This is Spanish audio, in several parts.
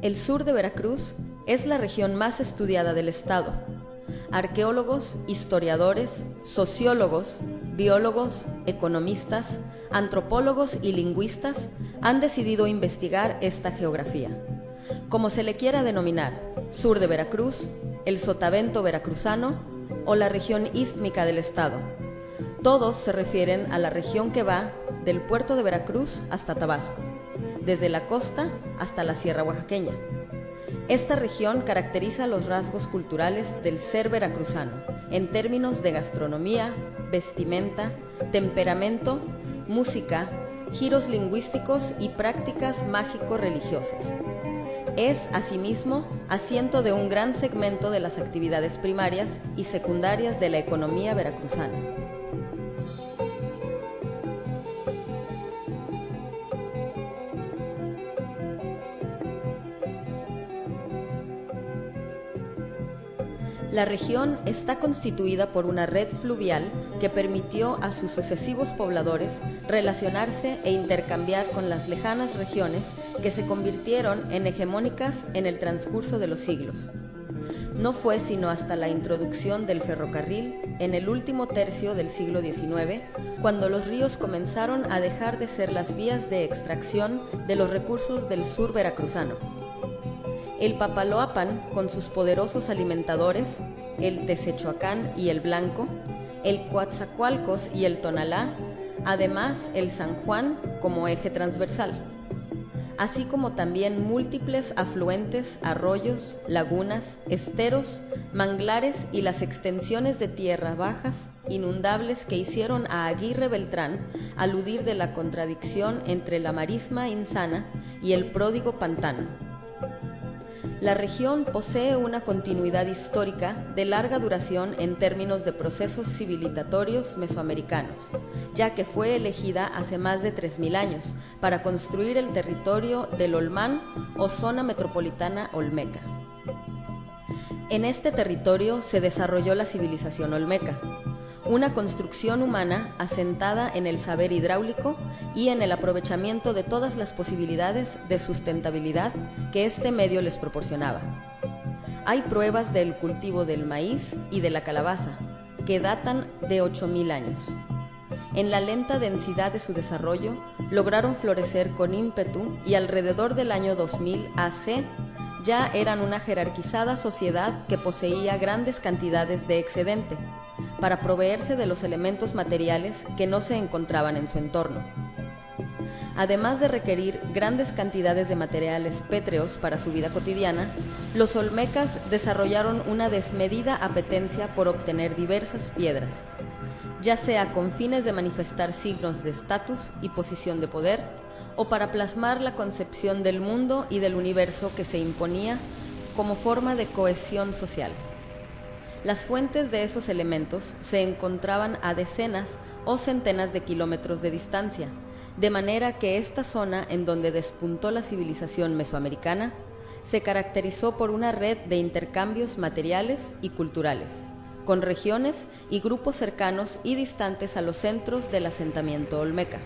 El sur de Veracruz es la región más estudiada del estado. Arqueólogos, historiadores, sociólogos, biólogos, economistas, antropólogos y lingüistas han decidido investigar esta geografía. Como se le quiera denominar, sur de Veracruz, el sotavento veracruzano o la región istmica del estado. Todos se refieren a la región que va del puerto de Veracruz hasta Tabasco, desde la costa hasta la sierra oaxaqueña. Esta región caracteriza los rasgos culturales del ser veracruzano en términos de gastronomía, vestimenta, temperamento, música, giros lingüísticos y prácticas mágico-religiosas. Es, asimismo, asiento de un gran segmento de las actividades primarias y secundarias de la economía veracruzana. La región está constituida por una red fluvial que permitió a sus sucesivos pobladores relacionarse e intercambiar con las lejanas regiones que se convirtieron en hegemónicas en el transcurso de los siglos. No fue sino hasta la introducción del ferrocarril en el último tercio del siglo XIX cuando los ríos comenzaron a dejar de ser las vías de extracción de los recursos del sur veracruzano. El Papaloapan, con sus poderosos alimentadores, el Tezechuacán y el Blanco, el Coatzacoalcos y el Tonalá, además el San Juan como eje transversal, así como también múltiples afluentes, arroyos, lagunas, esteros, manglares y las extensiones de tierras bajas inundables que hicieron a Aguirre Beltrán aludir de la contradicción entre la marisma insana y el pródigo pantano. La región posee una continuidad histórica de larga duración en términos de procesos civilizatorios mesoamericanos, ya que fue elegida hace más de 3.000 años para construir el territorio del Olmán o zona metropolitana olmeca. En este territorio se desarrolló la civilización olmeca, una construcción humana asentada en el saber hidráulico y en el aprovechamiento de todas las posibilidades de sustentabilidad que este medio les proporcionaba. Hay pruebas del cultivo del maíz y de la calabaza, que datan de 8.000 años. En la lenta densidad de su desarrollo, lograron florecer con ímpetu y alrededor del año 2000 AC ya eran una jerarquizada sociedad que poseía grandes cantidades de excedente, para proveerse de los elementos materiales que no se encontraban en su entorno. Además de requerir grandes cantidades de materiales pétreos para su vida cotidiana, los olmecas desarrollaron una desmedida apetencia por obtener diversas piedras, ya sea con fines de manifestar signos de estatus y posición de poder, o para plasmar la concepción del mundo y del universo que se imponía como forma de cohesión social. Las fuentes de esos elementos se encontraban a decenas o centenas de kilómetros de distancia, de manera que esta zona en donde despuntó la civilización mesoamericana se caracterizó por una red de intercambios materiales y culturales, con regiones y grupos cercanos y distantes a los centros del asentamiento olmeca.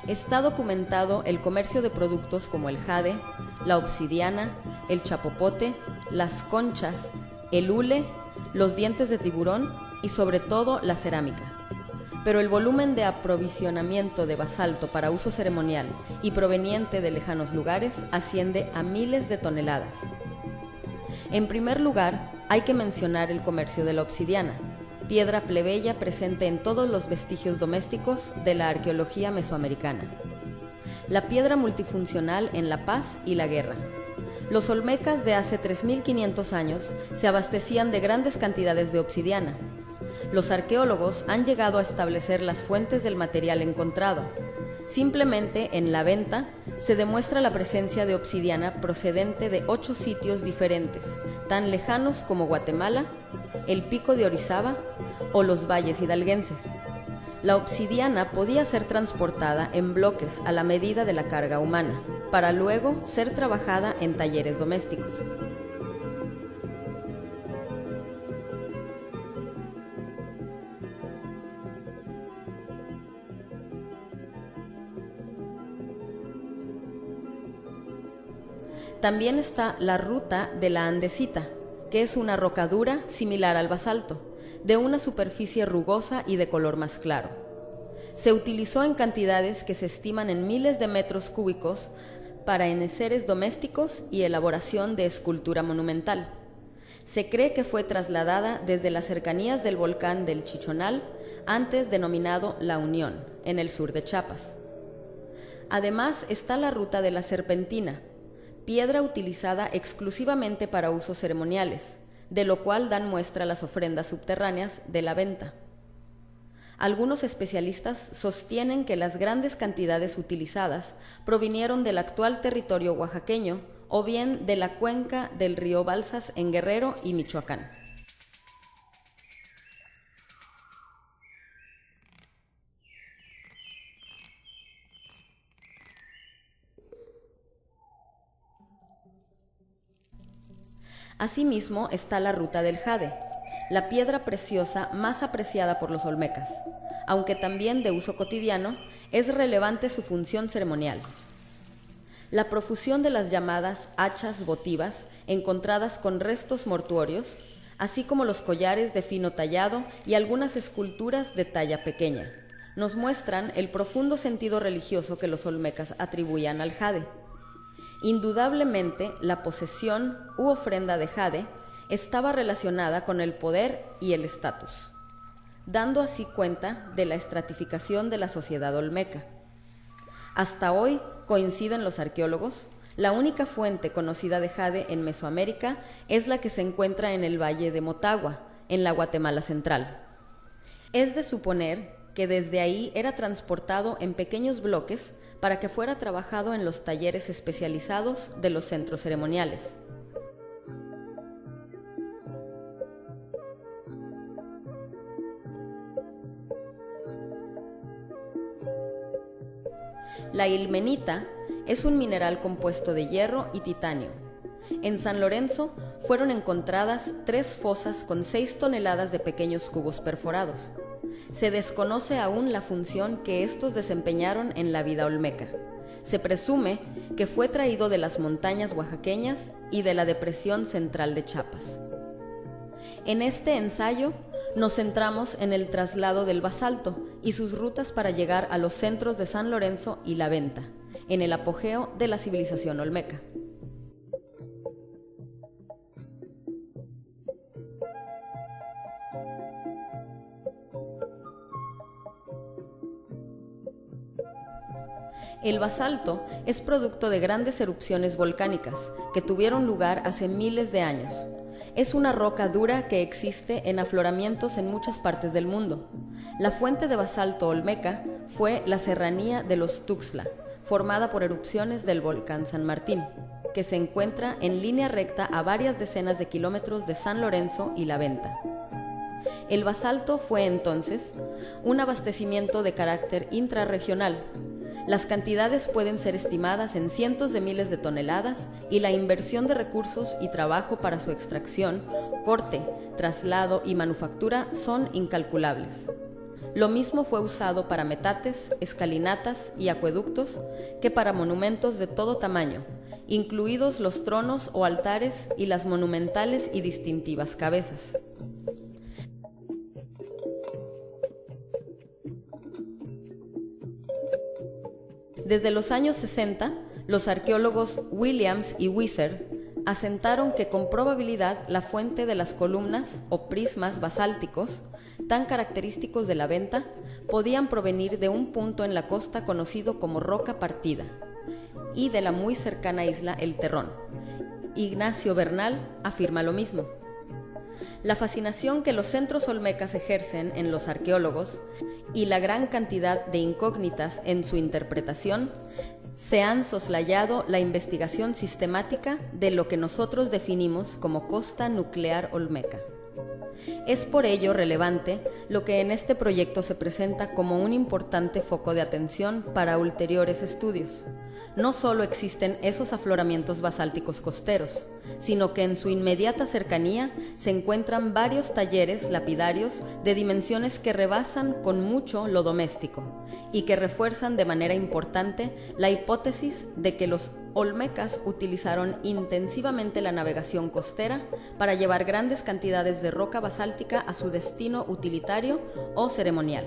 Está documentado el comercio de productos como el jade, la obsidiana, el chapopote, las conchas, el hule, los dientes de tiburón y sobre todo la cerámica. Pero el volumen de aprovisionamiento de basalto para uso ceremonial y proveniente de lejanos lugares asciende a miles de toneladas. En primer lugar, hay que mencionar el comercio de la obsidiana, piedra plebeya presente en todos los vestigios domésticos de la arqueología mesoamericana. La piedra multifuncional en la paz y la guerra. Los olmecas de hace 3.500 años se abastecían de grandes cantidades de obsidiana. Los arqueólogos han llegado a establecer las fuentes del material encontrado. Simplemente en la venta se demuestra la presencia de obsidiana procedente de 8 sitios diferentes, tan lejanos como Guatemala, el Pico de Orizaba o los valles hidalguenses. La obsidiana podía ser transportada en bloques a la medida de la carga humana, para luego ser trabajada en talleres domésticos. También está la ruta de la andesita, que es una roca dura similar al basalto, de una superficie rugosa y de color más claro. Se utilizó en cantidades que se estiman en miles de metros cúbicos para enseres domésticos y elaboración de escultura monumental. Se cree que fue trasladada desde las cercanías del volcán del Chichonal, antes denominado La Unión, en el sur de Chiapas. Además está la ruta de la serpentina, piedra utilizada exclusivamente para usos ceremoniales, de lo cual dan muestra las ofrendas subterráneas de la venta. Algunos especialistas sostienen que las grandes cantidades utilizadas provinieron del actual territorio oaxaqueño o bien de la cuenca del río Balsas en Guerrero y Michoacán. Asimismo está la ruta del jade, la piedra preciosa más apreciada por los olmecas. Aunque también de uso cotidiano, es relevante su función ceremonial. La profusión de las llamadas hachas votivas encontradas con restos mortuorios, así como los collares de fino tallado y algunas esculturas de talla pequeña, nos muestran el profundo sentido religioso que los olmecas atribuían al jade. Indudablemente, la posesión u ofrenda de jade estaba relacionada con el poder y el estatus, dando así cuenta de la estratificación de la sociedad olmeca. Hasta hoy, coinciden los arqueólogos, la única fuente conocida de jade en Mesoamérica es la que se encuentra en el valle de Motagua, en la Guatemala central. Es de suponer que desde ahí era transportado en pequeños bloques para que fuera trabajado en los talleres especializados de los centros ceremoniales. La ilmenita es un mineral compuesto de hierro y titanio. En San Lorenzo fueron encontradas 3 fosas con 6 toneladas de pequeños cubos perforados. Se desconoce aún la función que estos desempeñaron en la vida olmeca. Se presume que fue traído de las montañas oaxaqueñas y de la depresión central de Chiapas. En este ensayo nos centramos en el traslado del basalto y sus rutas para llegar a los centros de San Lorenzo y La Venta, en el apogeo de la civilización olmeca. El basalto es producto de grandes erupciones volcánicas que tuvieron lugar hace miles de años. Es una roca dura que existe en afloramientos en muchas partes del mundo. La fuente de basalto olmeca fue la serranía de los Tuxtla, formada por erupciones del volcán San Martín, que se encuentra en línea recta a varias decenas de kilómetros de San Lorenzo y La Venta. El basalto fue entonces un abastecimiento de carácter intrarregional. Las cantidades pueden ser estimadas en cientos de miles de toneladas y la inversión de recursos y trabajo para su extracción, corte, traslado y manufactura son incalculables. Lo mismo fue usado para metates, escalinatas y acueductos que para monumentos de todo tamaño, incluidos los tronos o altares y las monumentales y distintivas cabezas. Desde los años 60, los arqueólogos Williams y Weiser asentaron que con probabilidad la fuente de las columnas o prismas basálticos, tan característicos de La Venta, podían provenir de un punto en la costa conocido como Roca Partida y de la muy cercana isla El Terrón. Ignacio Bernal afirma lo mismo. La fascinación que los centros olmecas ejercen en los arqueólogos y la gran cantidad de incógnitas en su interpretación se han soslayado la investigación sistemática de lo que nosotros definimos como costa nuclear olmeca. Es por ello relevante lo que en este proyecto se presenta como un importante foco de atención para ulteriores estudios. No solo existen esos afloramientos basálticos costeros, sino que en su inmediata cercanía se encuentran varios talleres lapidarios de dimensiones que rebasan con mucho lo doméstico y que refuerzan de manera importante la hipótesis de que los olmecas utilizaron intensivamente la navegación costera para llevar grandes cantidades de roca basáltica a su destino utilitario o ceremonial.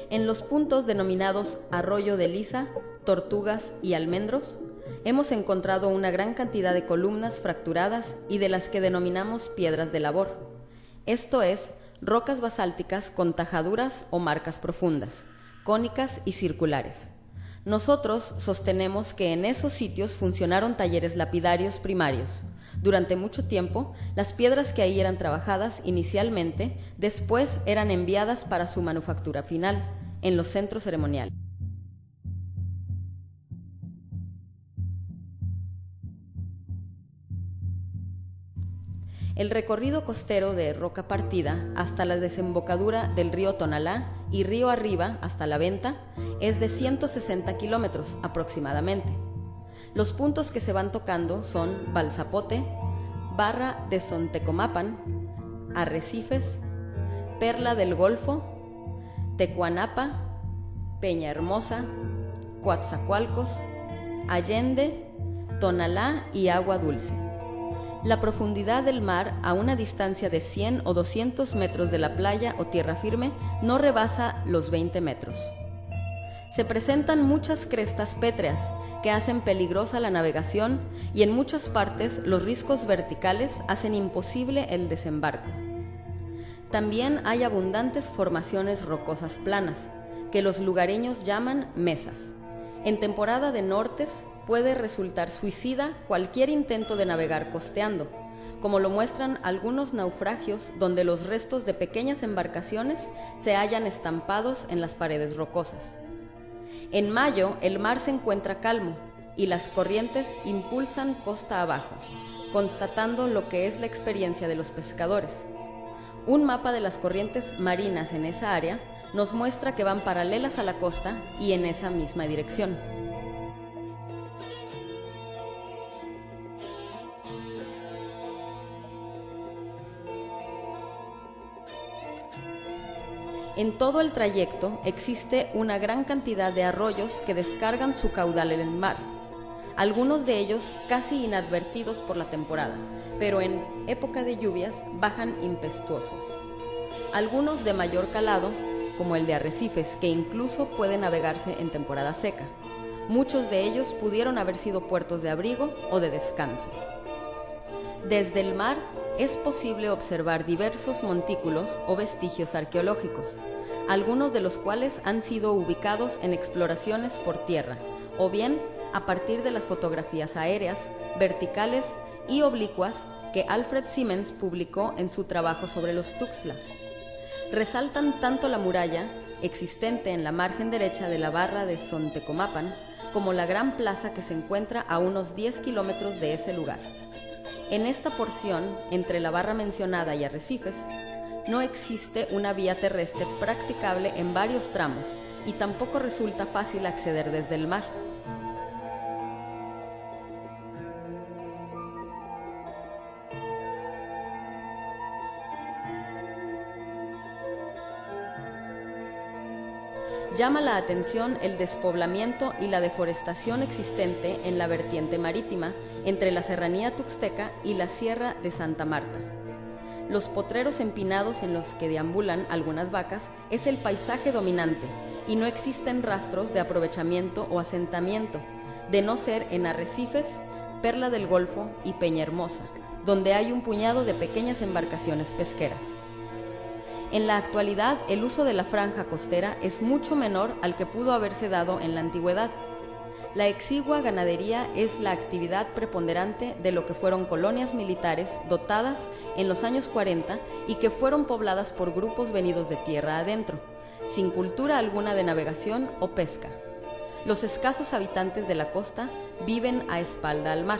En los puntos denominados Arroyo de Lisa, Tortugas y Almendros, hemos encontrado una gran cantidad de columnas fracturadas y de las que denominamos piedras de labor, esto es, rocas basálticas con tajaduras o marcas profundas, cónicas y circulares. Nosotros sostenemos que en esos sitios funcionaron talleres lapidarios primarios. Durante mucho tiempo, las piedras que ahí eran trabajadas inicialmente, después eran enviadas para su manufactura final, en los centros ceremoniales. El recorrido costero de Roca Partida hasta la desembocadura del río Tonalá y río arriba hasta La Venta es de 160 kilómetros aproximadamente. Los puntos que se van tocando son Balsapote, Barra de Sontecomapan, Arrecifes, Perla del Golfo, Tecuanapa, Peña Hermosa, Coatzacoalcos, Allende, Tonalá y Agua Dulce. La profundidad del mar a una distancia de 100 o 200 metros de la playa o tierra firme no rebasa los 20 metros. Se presentan muchas crestas pétreas que hacen peligrosa la navegación y en muchas partes los riscos verticales hacen imposible el desembarco. También hay abundantes formaciones rocosas planas, que los lugareños llaman mesas. En temporada de nortes puede resultar suicida cualquier intento de navegar costeando, como lo muestran algunos naufragios donde los restos de pequeñas embarcaciones se hallan estampados en las paredes rocosas. En mayo el mar se encuentra calmo y las corrientes impulsan costa abajo, constatando lo que es la experiencia de los pescadores. Un mapa de las corrientes marinas en esa área nos muestra que van paralelas a la costa y en esa misma dirección. En todo el trayecto existe una gran cantidad de arroyos que descargan su caudal en el mar, algunos de ellos casi inadvertidos por la temporada, pero en época de lluvias bajan impetuosos. Algunos de mayor calado, como el de Arrecifes, que incluso puede navegarse en temporada seca. Muchos de ellos pudieron haber sido puertos de abrigo o de descanso. Desde el mar es posible observar diversos montículos o vestigios arqueológicos, algunos de los cuales han sido ubicados en exploraciones por tierra, o bien a partir de las fotografías aéreas, verticales y oblicuas que Alfred Siemens publicó en su trabajo sobre los Tuxtla. Resaltan tanto la muralla, existente en la margen derecha de la barra de Sontecomapan, como la gran plaza que se encuentra a unos 10 kilómetros de ese lugar. En esta porción, entre la barra mencionada y Arrecifes, no existe una vía terrestre practicable en varios tramos y tampoco resulta fácil acceder desde el mar. Llama la atención el despoblamiento y la deforestación existente en la vertiente marítima entre la serranía tuxteca y la Sierra de Santa Marta. Los potreros empinados en los que deambulan algunas vacas es el paisaje dominante y no existen rastros de aprovechamiento o asentamiento, de no ser en Arrecifes, Perla del Golfo y Peña Hermosa, donde hay un puñado de pequeñas embarcaciones pesqueras. En la actualidad, el uso de la franja costera es mucho menor al que pudo haberse dado en la antigüedad. La exigua ganadería es la actividad preponderante de lo que fueron colonias militares dotadas en los años 40 y que fueron pobladas por grupos venidos de tierra adentro, sin cultura alguna de navegación o pesca. Los escasos habitantes de la costa viven a espalda al mar.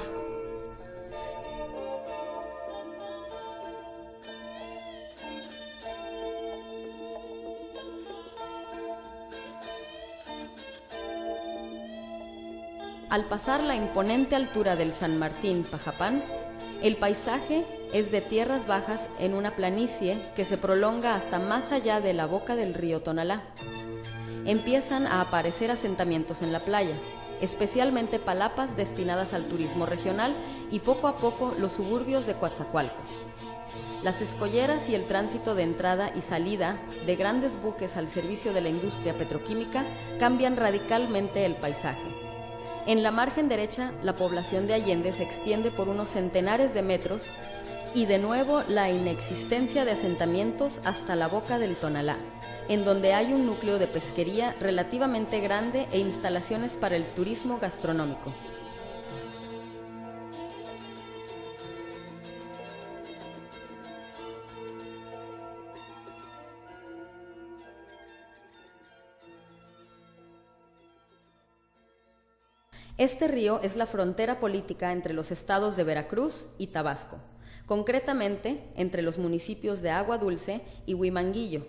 Al pasar la imponente altura del San Martín Pajapán, el paisaje es de tierras bajas en una planicie que se prolonga hasta más allá de la boca del río Tonalá. Empiezan a aparecer asentamientos en la playa, especialmente palapas destinadas al turismo regional y poco a poco los suburbios de Coatzacoalcos. Las escolleras y el tránsito de entrada y salida de grandes buques al servicio de la industria petroquímica cambian radicalmente el paisaje. En la margen derecha, la población de Allende se extiende por unos centenares de metros y de nuevo la inexistencia de asentamientos hasta la boca del Tonalá, en donde hay un núcleo de pesquería relativamente grande e instalaciones para el turismo gastronómico. Este río es la frontera política entre los estados de Veracruz y Tabasco, concretamente entre los municipios de Agua Dulce y Huimanguillo.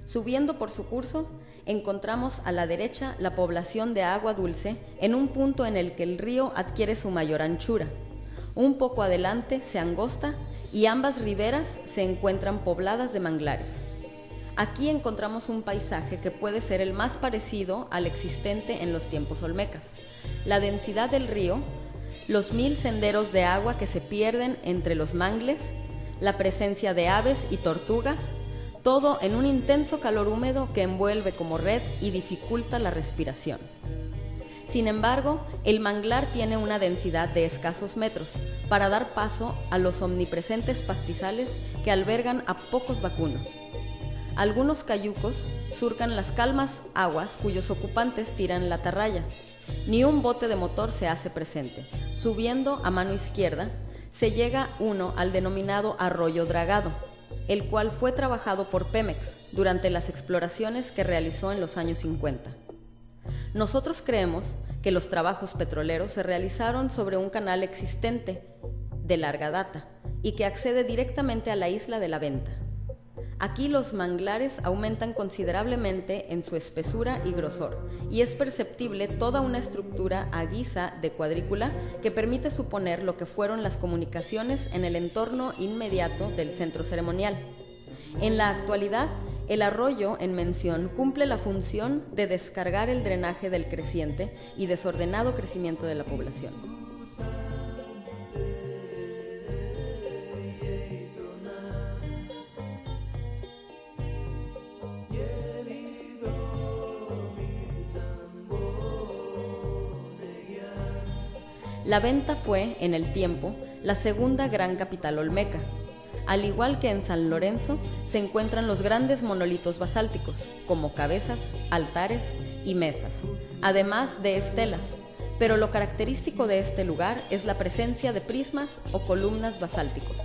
Subiendo por su curso, encontramos a la derecha la población de Agua Dulce en un punto en el que el río adquiere su mayor anchura. Un poco adelante se angosta y ambas riberas se encuentran pobladas de manglares. Aquí encontramos un paisaje que puede ser el más parecido al existente en los tiempos olmecas. La densidad del río, los 1000 senderos de agua que se pierden entre los mangles, la presencia de aves y tortugas, todo en un intenso calor húmedo que envuelve como red y dificulta la respiración. Sin embargo, el manglar tiene una densidad de escasos metros para dar paso a los omnipresentes pastizales que albergan a pocos vacunos. Algunos cayucos surcan las calmas aguas cuyos ocupantes tiran la atarraya. Ni un bote de motor se hace presente. Subiendo a mano izquierda, se llega uno al denominado Arroyo Dragado, el cual fue trabajado por Pemex durante las exploraciones que realizó en los años 50. Nosotros creemos que los trabajos petroleros se realizaron sobre un canal existente de larga data y que accede directamente a la isla de la Venta. Aquí los manglares aumentan considerablemente en su espesura y grosor, y es perceptible toda una estructura a guisa de cuadrícula que permite suponer lo que fueron las comunicaciones en el entorno inmediato del centro ceremonial. En la actualidad, el arroyo en mención cumple la función de descargar el drenaje del creciente y desordenado crecimiento de la población. La Venta fue, en el tiempo, la segunda gran capital olmeca. Al igual que en San Lorenzo, se encuentran los grandes monolitos basálticos, como cabezas, altares y mesas, además de estelas, pero lo característico de este lugar es la presencia de prismas o columnas basálticos,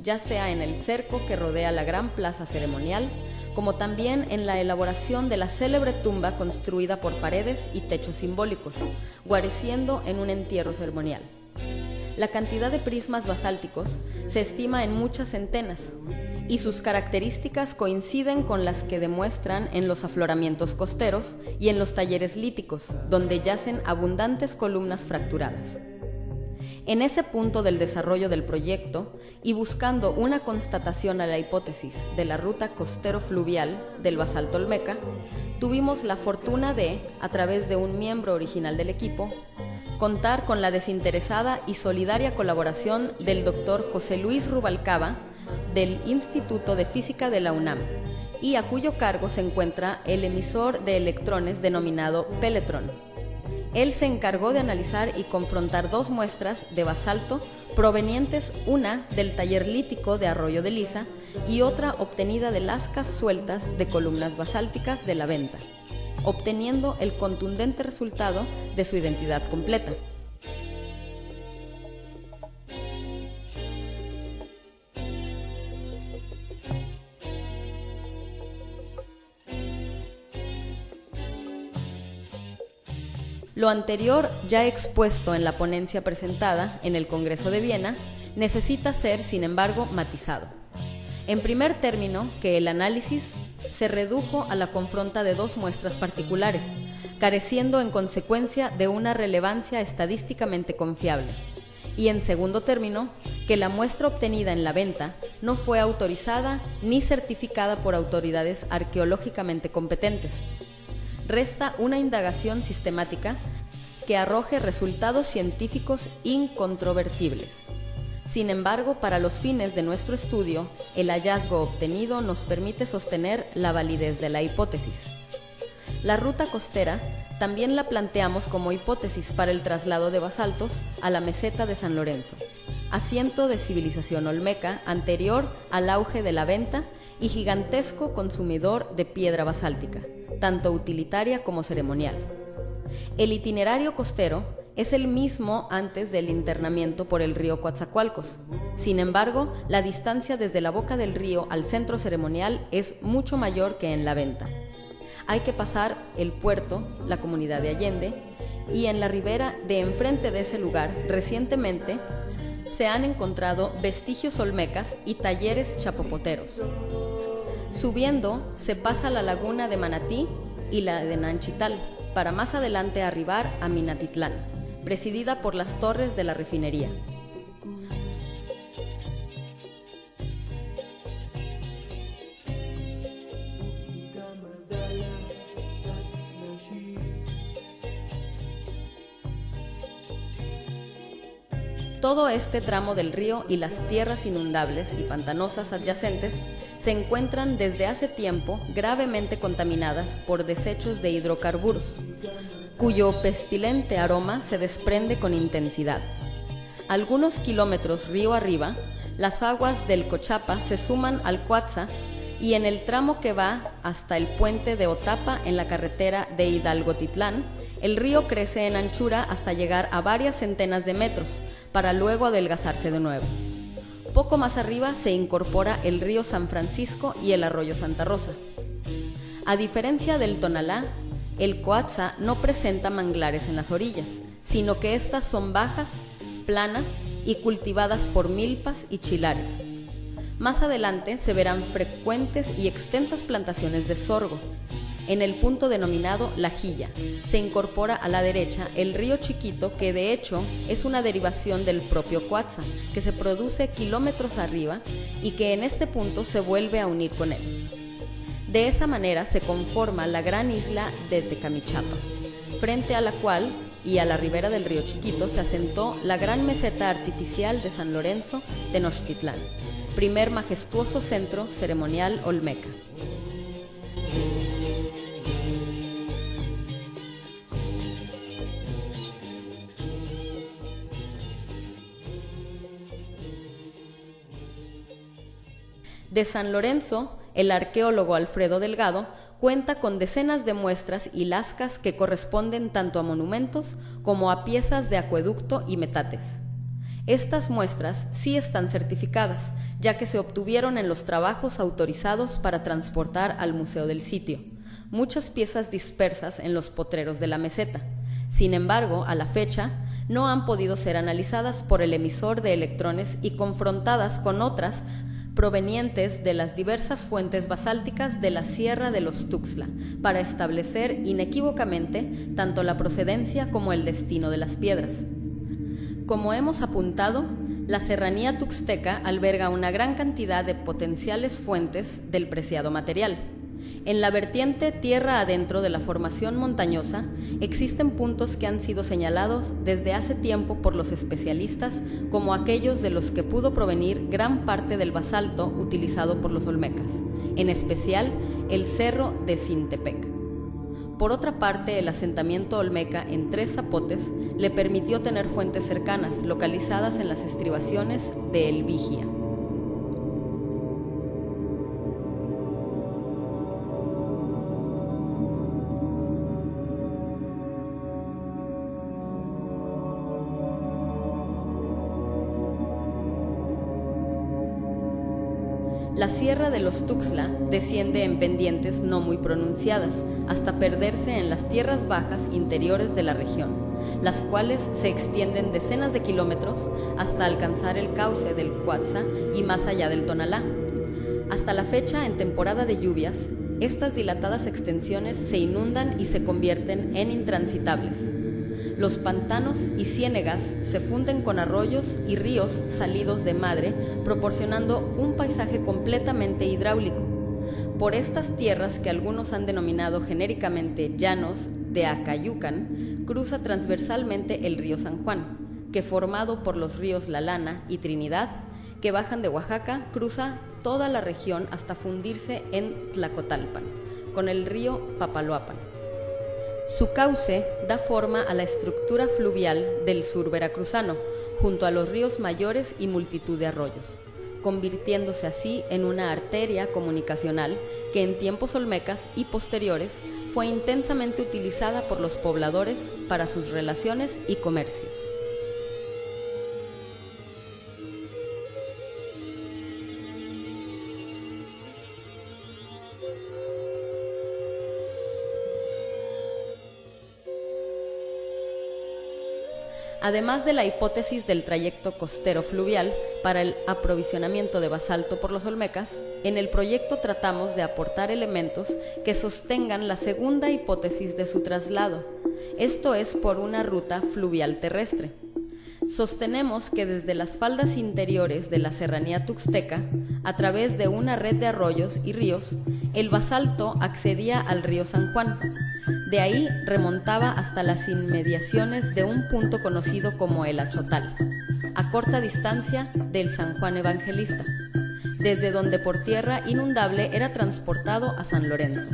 ya sea en el cerco que rodea la gran plaza ceremonial, como también en la elaboración de la célebre tumba construida por paredes y techos simbólicos, guareciendo en un entierro ceremonial. La cantidad de prismas basálticos se estima en muchas centenas, y sus características coinciden con las que demuestran en los afloramientos costeros y en los talleres líticos, donde yacen abundantes columnas fracturadas. En ese punto del desarrollo del proyecto, y buscando una constatación a la hipótesis de la ruta costero-fluvial del basalto olmeca, tuvimos la fortuna de, a través de un miembro original del equipo, contar con la desinteresada y solidaria colaboración del Dr. José Luis Rubalcaba, del Instituto de Física de la UNAM, y a cuyo cargo se encuentra el emisor de electrones denominado Peletron. Él se encargó de analizar y confrontar 2 muestras de basalto provenientes, una del taller lítico de Arroyo de Lisa y otra obtenida de lascas sueltas de columnas basálticas de la Venta, obteniendo el contundente resultado de su identidad completa. Lo anterior, ya expuesto en la ponencia presentada en el Congreso de Viena, necesita ser, sin embargo, matizado. En primer término, que el análisis se redujo a la confronta de 2 muestras particulares, careciendo en consecuencia de una relevancia estadísticamente confiable. Y en segundo término, que la muestra obtenida en la venta no fue autorizada ni certificada por autoridades arqueológicamente competentes. Resta una indagación sistemática que arroje resultados científicos incontrovertibles. Sin embargo, para los fines de nuestro estudio, el hallazgo obtenido nos permite sostener la validez de la hipótesis. La ruta costera también la planteamos como hipótesis para el traslado de basaltos a la meseta de San Lorenzo, asiento de civilización olmeca anterior al auge de la venta y gigantesco consumidor de piedra basáltica, tanto utilitaria como ceremonial. El itinerario costero es el mismo antes del internamiento por el río Coatzacoalcos. Sin embargo, la distancia desde la boca del río al centro ceremonial es mucho mayor que en la venta. Hay que pasar el puerto, la comunidad de Allende, y en la ribera de enfrente de ese lugar, recientemente, se han encontrado vestigios olmecas y talleres chapopoteros. Subiendo, se pasa la laguna de Manatí y la de Nanchital, para más adelante arribar a Minatitlán, presidida por las torres de la refinería. Todo este tramo del río y las tierras inundables y pantanosas adyacentes se encuentran desde hace tiempo gravemente contaminadas por desechos de hidrocarburos, cuyo pestilente aroma se desprende con intensidad. Algunos kilómetros río arriba, las aguas del Cochapa se suman al Cuatza y en el tramo que va hasta el puente de Otapa en la carretera de Hidalgotitlán, el río crece en anchura hasta llegar a varias centenas de metros, para luego adelgazarse de nuevo. Poco más arriba se incorpora el río San Francisco y el arroyo Santa Rosa. A diferencia del Tonalá, el Coatza no presenta manglares en las orillas, sino que éstas son bajas, planas y cultivadas por milpas y chilares. Más adelante se verán frecuentes y extensas plantaciones de sorgo. En el punto denominado La Jilla, se incorpora a la derecha el río Chiquito, que de hecho es una derivación del propio Coatza, que se produce kilómetros arriba y que en este punto se vuelve a unir con él. De esa manera se conforma la gran isla de Tecamichapa, frente a la cual y a la ribera del río Chiquito se asentó la gran meseta artificial de San Lorenzo Tenochtitlán, primer majestuoso centro ceremonial olmeca. De San Lorenzo, el arqueólogo Alfredo Delgado cuenta con decenas de muestras y lascas que corresponden tanto a monumentos como a piezas de acueducto y metates. Estas muestras sí están certificadas, ya que se obtuvieron en los trabajos autorizados para transportar al museo del sitio, muchas piezas dispersas en los potreros de la meseta. Sin embargo, a la fecha, no han podido ser analizadas por el emisor de electrones y confrontadas con otras provenientes de las diversas fuentes basálticas de la Sierra de los Tuxtla, para establecer inequívocamente tanto la procedencia como el destino de las piedras. Como hemos apuntado, la serranía tuxteca alberga una gran cantidad de potenciales fuentes del preciado material. En la vertiente tierra adentro de la formación montañosa existen puntos que han sido señalados desde hace tiempo por los especialistas como aquellos de los que pudo provenir gran parte del basalto utilizado por los olmecas, en especial el cerro de Cintepec. Por otra parte, el asentamiento olmeca en Tres Zapotes le permitió tener fuentes cercanas localizadas en las estribaciones de El Vigia. La Sierra de los Tuxtla desciende en pendientes no muy pronunciadas hasta perderse en las tierras bajas interiores de la región, las cuales se extienden decenas de kilómetros hasta alcanzar el cauce del Cuatza y más allá del Tonalá. Hasta la fecha, en temporada de lluvias, estas dilatadas extensiones se inundan y se convierten en intransitables. Los pantanos y ciénegas se funden con arroyos y ríos salidos de madre, proporcionando un paisaje completamente hidráulico. Por estas tierras, que algunos han denominado genéricamente llanos de Acayucan, cruza transversalmente el río San Juan, que, formado por los ríos La Lana y Trinidad, que bajan de Oaxaca, cruza toda la región hasta fundirse en Tlacotalpan, con el río Papaloapan. Su cauce da forma a la estructura fluvial del sur veracruzano, junto a los ríos mayores y multitud de arroyos, convirtiéndose así en una arteria comunicacional que en tiempos olmecas y posteriores fue intensamente utilizada por los pobladores para sus relaciones y comercios. Además de la hipótesis del trayecto costero fluvial para el aprovisionamiento de basalto por los olmecas, en el proyecto tratamos de aportar elementos que sostengan la segunda hipótesis de su traslado, esto es, por una ruta fluvial terrestre. Sostenemos que desde las faldas interiores de la serranía tuxteca, a través de una red de arroyos y ríos, el basalto accedía al río San Juan. De ahí remontaba hasta las inmediaciones de un punto conocido como el Achotal, a corta distancia del San Juan Evangelista, desde donde por tierra inundable era transportado a San Lorenzo.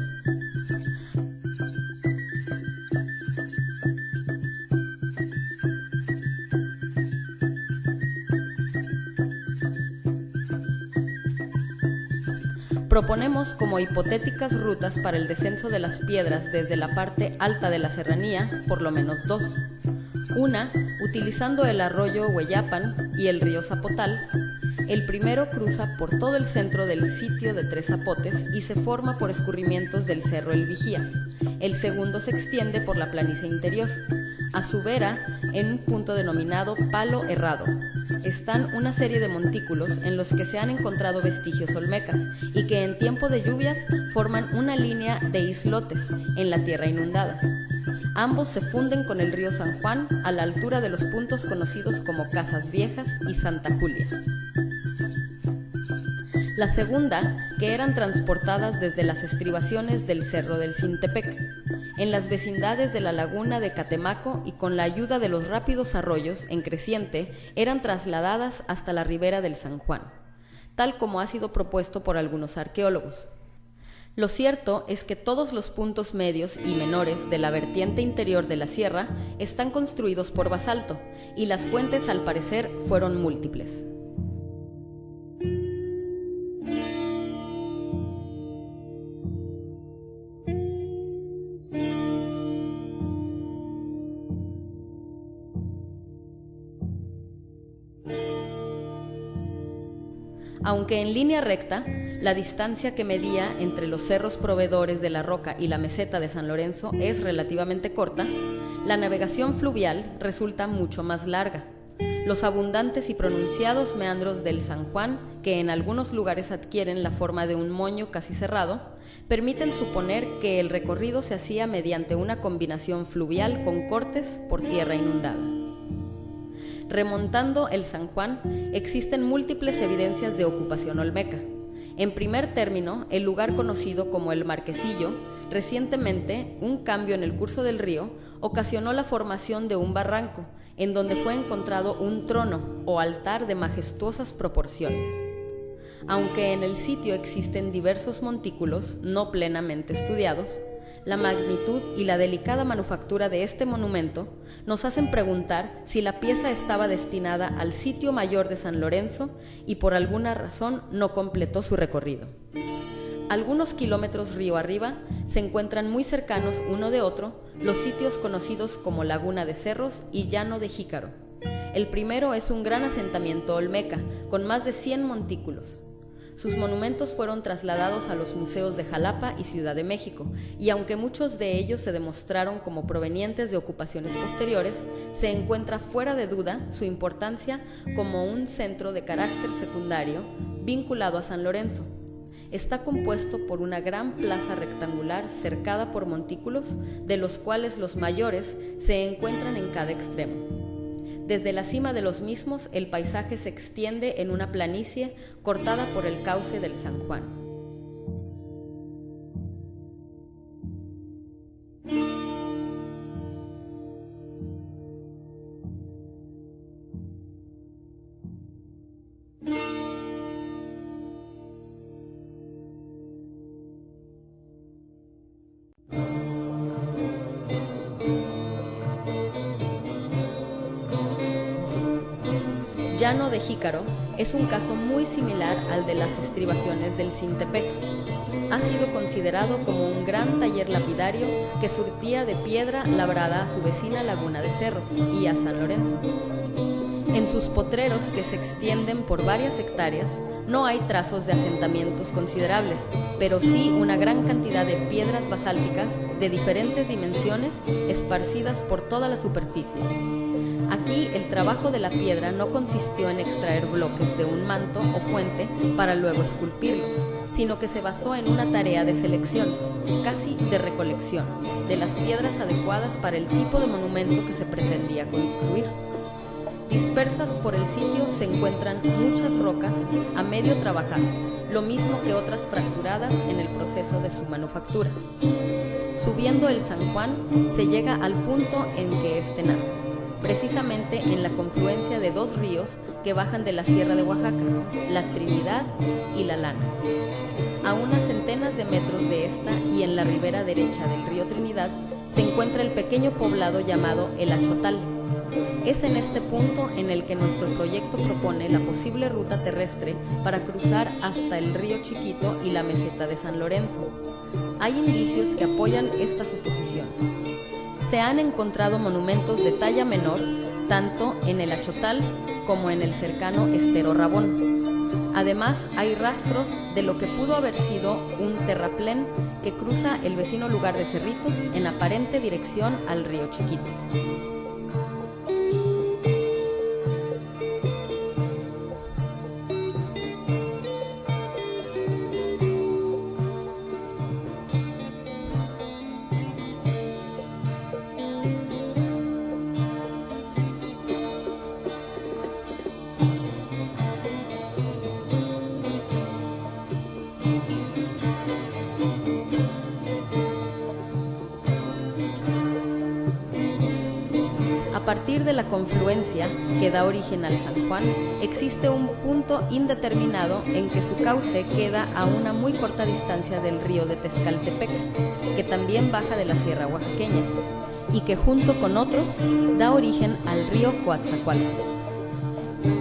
Proponemos como hipotéticas rutas para el descenso de las piedras desde la parte alta de la serranía, por lo menos dos. Una, utilizando el arroyo Hueyapan y el río Zapotal. El primero cruza por todo el centro del sitio de Tres Zapotes y se forma por escurrimientos del cerro El Vigía. El segundo se extiende por la planicie interior. A su vera, en un punto denominado Palo Herrado, están una serie de montículos en los que se han encontrado vestigios olmecas y que en tiempo de lluvias forman una línea de islotes en la tierra inundada. Ambos se funden con el río San Juan a la altura de los puntos conocidos como Casas Viejas y Santa Julia. La segunda, que eran transportadas desde las estribaciones del Cerro del Cintepec, en las vecindades de la laguna de Catemaco, y con la ayuda de los rápidos arroyos en creciente, eran trasladadas hasta la ribera del San Juan, tal como ha sido propuesto por algunos arqueólogos. Lo cierto es que todos los puntos medios y menores de la vertiente interior de la sierra están construidos por basalto, y las fuentes al parecer fueron múltiples. Aunque en línea recta, la distancia que medía entre los cerros proveedores de la Roca y la meseta de San Lorenzo es relativamente corta, la navegación fluvial resulta mucho más larga. Los abundantes y pronunciados meandros del San Juan, que en algunos lugares adquieren la forma de un moño casi cerrado, permiten suponer que el recorrido se hacía mediante una combinación fluvial con cortes por tierra inundada. Remontando el San Juan, existen múltiples evidencias de ocupación olmeca. En primer término, el lugar conocido como el Marquesillo, recientemente un cambio en el curso del río ocasionó la formación de un barranco, en donde fue encontrado un trono o altar de majestuosas proporciones. Aunque en el sitio existen diversos montículos no plenamente estudiados, la magnitud y la delicada manufactura de este monumento nos hacen preguntar si la pieza estaba destinada al sitio mayor de San Lorenzo y por alguna razón no completó su recorrido. Algunos kilómetros río arriba se encuentran muy cercanos uno de otro los sitios conocidos como Laguna de Cerros y Llano de Jícaro. El primero es un gran asentamiento olmeca con más de 100 montículos. Sus monumentos fueron trasladados a los museos de Jalapa y Ciudad de México, y aunque muchos de ellos se demostraron como provenientes de ocupaciones posteriores, se encuentra fuera de duda su importancia como un centro de carácter secundario vinculado a San Lorenzo. está compuesto por una gran plaza rectangular cercada por montículos, de los cuales los mayores se encuentran en cada extremo. Desde la cima de los mismos, el paisaje se extiende en una planicie cortada por el cauce del San Juan. Llano de Jícaro es un caso muy similar al de las estribaciones del Cintepec. Ha sido considerado como un gran taller lapidario que surtía de piedra labrada a su vecina Laguna de Cerros y a San Lorenzo. En sus potreros, que se extienden por varias hectáreas, no hay trazos de asentamientos considerables, pero sí una gran cantidad de piedras basálticas de diferentes dimensiones esparcidas por toda la superficie. Aquí el trabajo de la piedra no consistió en extraer bloques de un manto o fuente para luego esculpirlos, sino que se basó en una tarea de selección, casi de recolección, de las piedras adecuadas para el tipo de monumento que se pretendía construir. Dispersas por el sitio se encuentran muchas rocas a medio trabajar, lo mismo que otras fracturadas en el proceso de su manufactura. Subiendo el San Juan se llega al punto en que éste nace, precisamente en la confluencia de dos ríos que bajan de la Sierra de Oaxaca, la Trinidad y la Lana. A unas centenas de metros de esta y en la ribera derecha del río Trinidad se encuentra el pequeño poblado llamado El Achotal. Es en este punto en el que nuestro proyecto propone la posible ruta terrestre para cruzar hasta el río Chiquito y la meseta de San Lorenzo. Hay indicios que apoyan esta suposición. Se han encontrado monumentos de talla menor, tanto en el Achotal como en el cercano Estero Rabón. Además, hay rastros de lo que pudo haber sido un terraplén que cruza el vecino lugar de Cerritos en aparente dirección al río Chiquito. A partir de la confluencia que da origen al San Juan, existe un punto indeterminado en que su cauce queda a una muy corta distancia del río de Tezcaltepec, que también baja de la Sierra Oaxaqueña, y que junto con otros da origen al río Coatzacoalcos.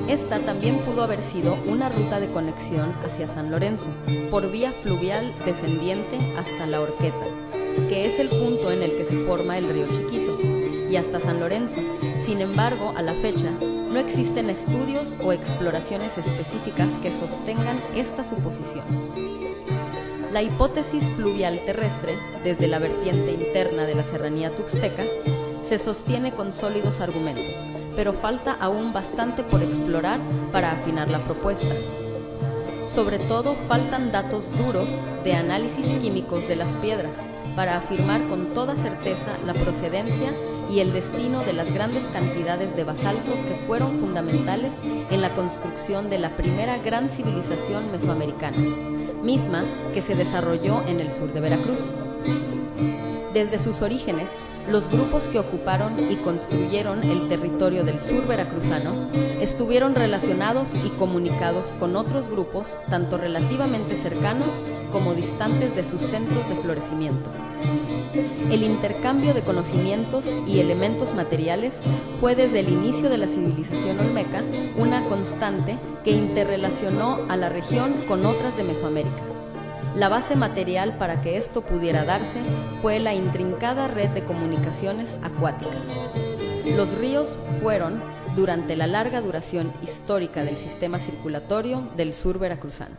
Esta también pudo haber sido una ruta de conexión hacia San Lorenzo, por vía fluvial descendiente hasta La Horqueta, que es el punto en el que se forma el río Chiquito, y hasta San Lorenzo. Sin embargo, a la fecha, no existen estudios o exploraciones específicas que sostengan esta suposición. La hipótesis fluvial terrestre, desde la vertiente interna de la serranía tuxteca, se sostiene con sólidos argumentos, pero falta aún bastante por explorar para afinar la propuesta. Sobre todo, faltan datos duros de análisis químicos de las piedras para afirmar con toda certeza la procedencia y el destino de las grandes cantidades de basalto que fueron fundamentales en la construcción de la primera gran civilización mesoamericana, misma que se desarrolló en el sur de Veracruz. Desde sus orígenes, los grupos que ocuparon y construyeron el territorio del sur veracruzano estuvieron relacionados y comunicados con otros grupos tanto relativamente cercanos como distantes de sus centros de florecimiento. El intercambio de conocimientos y elementos materiales fue desde el inicio de la civilización olmeca una constante que interrelacionó a la región con otras de Mesoamérica. La base material para que esto pudiera darse fue la intrincada red de comunicaciones acuáticas. Los ríos fueron, durante la larga duración histórica del sistema circulatorio del sur veracruzano.